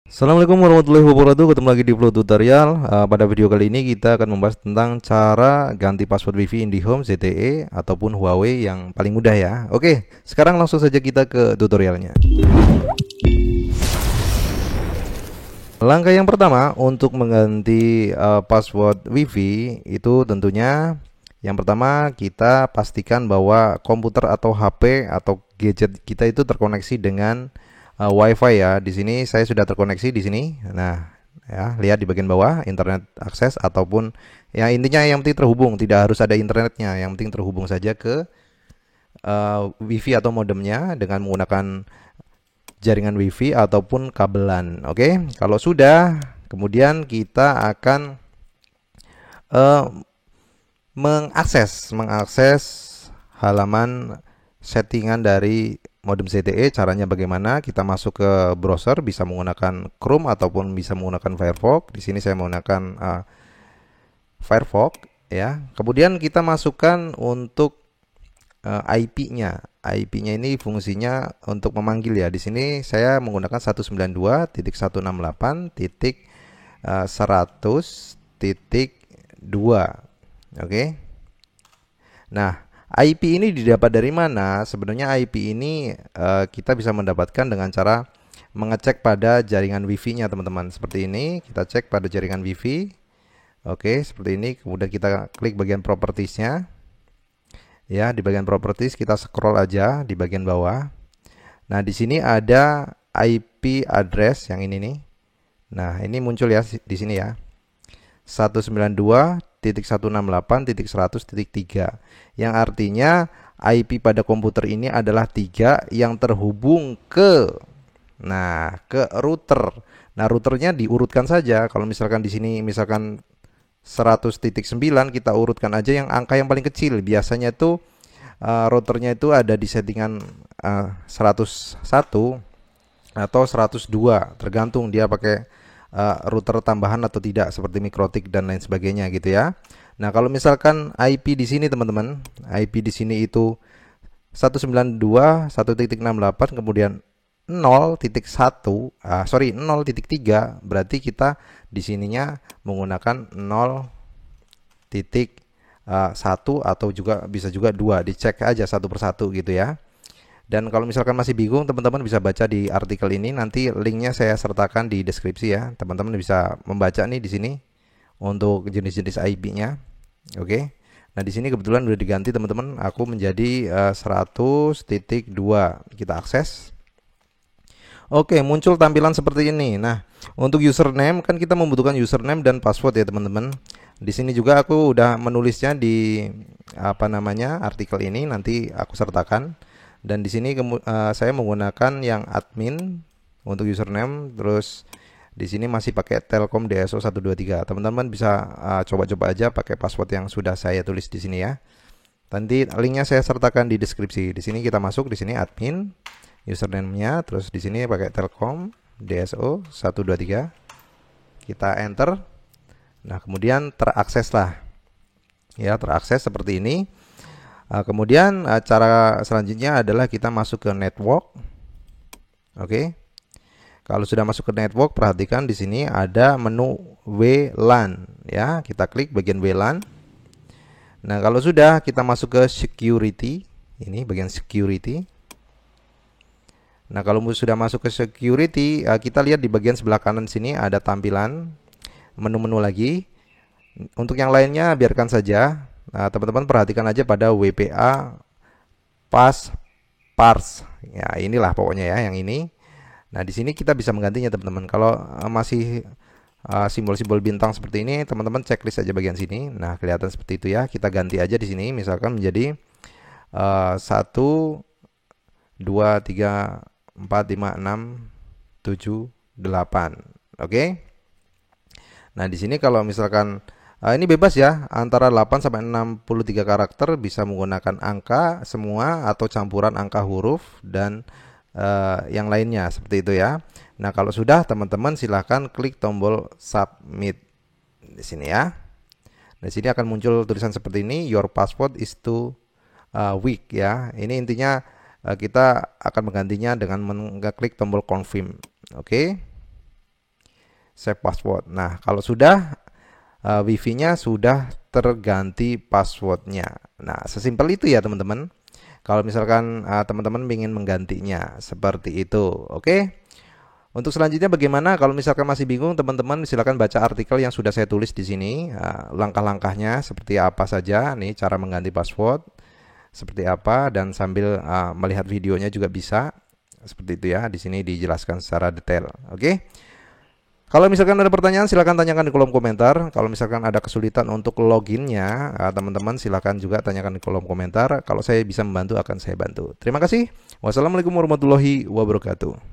Assalamualaikum warahmatullahi wabarakatuh. Ketemu lagi di Flow Tutorial. Pada video kali ini kita akan membahas tentang cara ganti password WiFi IndiHome, ZTE ataupun Huawei yang paling mudah ya. Oke, sekarang langsung saja kita ke tutorialnya. Langkah yang pertama untuk mengganti password WiFi itu tentunya yang pertama kita pastikan bahwa komputer atau HP atau gadget kita itu terkoneksi dengan WiFi ya. Di sini saya sudah terkoneksi di sini. Nah, ya, lihat di bagian bawah internet akses ataupun ya intinya yang penting terhubung, tidak harus ada internetnya, yang penting terhubung saja ke WiFi atau modemnya dengan menggunakan jaringan WiFi ataupun kabelan. Oke, kalau sudah, kemudian kita akan uh, mengakses halaman settingan dari modem ZTE. Caranya bagaimana? Kita masuk ke browser, bisa menggunakan Chrome ataupun bisa menggunakan Firefox. Di sini saya menggunakan Firefox ya. Kemudian kita masukkan untuk IP-nya. IP-nya ini fungsinya untuk memanggil ya. Di sini saya menggunakan 192.168.100.2. Oke. Nah, IP ini didapat dari mana? Sebenarnya IP ini kita bisa mendapatkan dengan cara mengecek pada jaringan WiFi-nya, teman-teman. Seperti ini, kita cek pada jaringan WiFi. Oke, seperti ini. Kemudian kita klik bagian propertiesnya. Ya, di bagian properties kita scroll aja di bagian bawah. Nah, di sini ada IP address yang ini nih. Nah, ini muncul ya di sini ya. 192.168.100.3 yang artinya IP pada komputer ini adalah 3 yang terhubung ke router. Nah, routernya diurutkan saja. Kalau misalkan di sini misalkan 100.9 kita urutkan aja yang angka yang paling kecil. Biasanya tuh routernya itu ada di settingan 101 atau 102, tergantung dia pakai router tambahan atau tidak seperti Mikrotik dan lain sebagainya gitu ya. Nah, kalau misalkan IP di sini teman-teman, IP di sini itu 192.1.68 kemudian 0.1 0.3, berarti kita di sininya menggunakan 0.1 atau juga bisa juga 2, dicek aja satu persatu gitu ya. Dan kalau misalkan masih bingung, teman-teman bisa baca di artikel ini. Nanti linknya saya sertakan di deskripsi ya. Teman-teman bisa membaca nih di sini untuk jenis-jenis IP-nya. Oke. Nah, di sini kebetulan udah diganti teman-teman. Aku menjadi 100.2. Kita akses. Oke, muncul tampilan seperti ini. Nah, untuk username kan kita membutuhkan username dan password ya teman-teman. Di sini juga aku udah menulisnya di artikel ini. Nanti aku sertakan. Dan di sini saya menggunakan yang admin untuk username, terus di sini masih pakai Telkom DSO 123. Teman-teman bisa coba-coba aja pakai password yang sudah saya tulis di sini ya. Nanti linknya saya sertakan di deskripsi. Di sini kita masuk, di sini admin, username-nya, terus di sini pakai Telkom DSO 123. Kita enter. Nah, kemudian terakses lah. Ya, terakses seperti ini. Kemudian cara selanjutnya adalah kita masuk ke network. Oke. Kalau sudah masuk ke network, perhatikan di sini ada menu WLAN ya. Kita klik bagian WLAN. Nah, kalau sudah kita masuk ke security. Ini bagian security. Nah, kalau sudah masuk ke security, kita lihat di bagian sebelah kanan sini ada tampilan menu-menu lagi. Untuk yang lainnya biarkan saja. Nah, teman-teman perhatikan aja pada WPA Pars. Ya, inilah pokoknya ya yang ini. Nah, di sini kita bisa menggantinya teman-teman. Kalau masih simbol-simbol bintang seperti ini, teman-teman checklist aja bagian sini. Nah, kelihatan seperti itu ya. Kita ganti aja di sini misalkan menjadi 1 2 3 4 5 6 7 8. Oke. Nah, di sini kalau misalkan ini bebas ya, antara 8 sampai 63 karakter, bisa menggunakan angka semua atau campuran angka huruf dan yang lainnya seperti itu ya. Nah, kalau sudah teman-teman silahkan klik tombol submit di sini ya. Di sini akan muncul tulisan seperti ini, your password is too weak ya. Ini intinya kita akan menggantinya dengan mengklik tombol confirm. Oke. save password. Nah, kalau sudah wifi-nya sudah terganti passwordnya. Nah, sesimpel itu ya teman-teman. Kalau misalkan teman-teman ingin menggantinya seperti itu, oke? Untuk selanjutnya bagaimana? Kalau misalkan masih bingung, teman-teman silakan baca artikel yang sudah saya tulis di sini. Langkah-langkahnya seperti apa saja, nih cara mengganti password seperti apa, dan sambil melihat videonya juga bisa. Seperti itu ya. Di sini dijelaskan secara detail. Oke? Kalau misalkan ada pertanyaan, silakan tanyakan di kolom komentar. Kalau misalkan ada kesulitan untuk loginnya, teman-teman silakan juga tanyakan di kolom komentar. Kalau saya bisa membantu, akan saya bantu. Terima kasih. Wassalamualaikum warahmatullahi wabarakatuh.